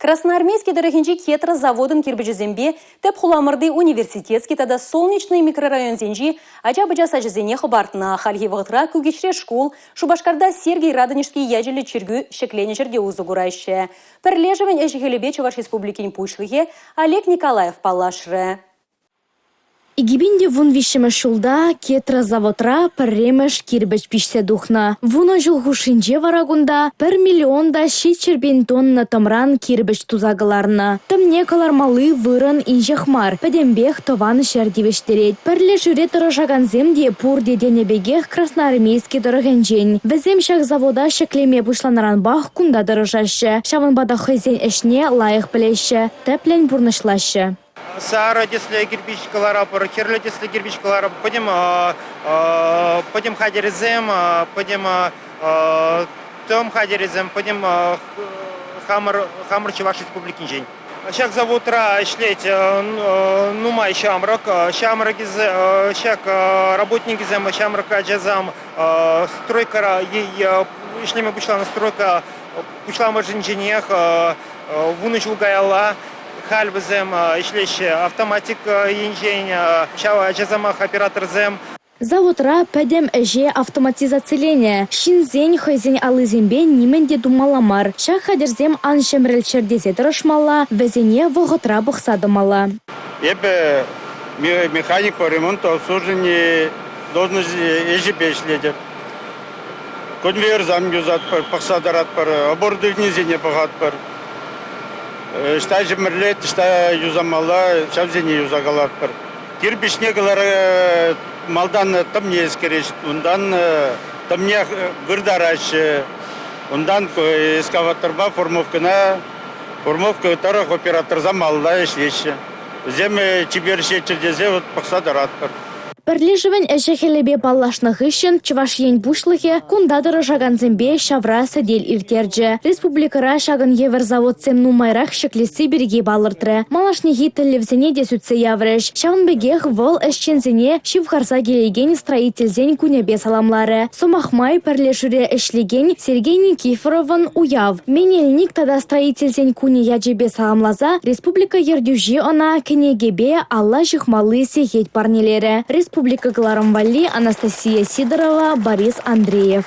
Красноармейский дорогинчи кетра заводын кирбежезембе, теп хуламырды университетский тада солнечный микрорайон зенжи, ача-быча сажызене хабартна, хальги вғытра күгешре школ, Шубашкарда Сергей Радонежский яжелі чергу шеклене жерге узы гурайшы. Пірлежевен әжігелебе Чуваш Республикин пушлығы Олег Николаев палашры. Игибинде вун вишеме шулда кетра заводра пірремеш кирбеч пишсе духна. Вуно жылгу шинже варагунда 1 миллионда шичербен тонна тамран кирбеч тузагыларна. Тымне калармалы вырын инжехмар. Пәдембех тованы шердивештерет. Пірле жүре тұрышаган земде пур деденебегех красноармейский дырыгенжен. Візем шақ завода шеклеме бушланаран бах кунда дырыжашы. Шавын бада хызен эшне лайық білеші. Тәплен бурнышлашы. Сара десле кирпичкалара, херле десле кирпичкалара, пойдем хадеризем, пойдем том хадеризем, пойдем хамр Чуваш Республикин жень. Шак заводра шлеть, ну май шамрак, шамрак из шак работники зем, шамрак аджазам, стройка, шли мы пошла на стройка, пошла мы инженер, вунучу гаяла. Хальвзем, ишлещ автоматик инжень, чава джазамах оператор зем. Заводра пәдем әже автоматизацияление. Шинзен хайзен алызембе неменде думаламар. Шах хадерзем аншемрел чердезе дырышмала, везене вғытра бұқсадымала. Ебе механик по ремонту обслуживания должен ежебе шледет. Конвейер зам юзат пар, пақсадарат пар, аборды гнезене бағат пар. Шта жемрлет, шта юзамала, шавзене юзагалар пар. Кирпичне галар малдан там не скорее, ундан там не вырдараш, ундан эскаваторба формовка тарах оператор замалла шлеща. Земе чиберше чердезе вот пақсадарат пар. Пірлежевен әжехелебе баллашнық үшін Чуваш ен бушлығы кундадыры жаган зембе шавра сәдел иртерджі. Республикара шагын евер завод сем нумайрақ шеклесі берге балыртры. Малашнығы тілівзене десутсе яврыш. Шавын бегех вол әшчензене шивхарса келеген строительзен күнебе саламлары. Сомахмай пірлежуре әшлеген Сергей Никифоровын уяв. Менелник тада строительзен күне яджебе саламлаза Республика ердюжи она кенегебе алла жихмалы сехет парнелері. Республика Галарамвали, Анастасия Сидорова, Борис Андреев.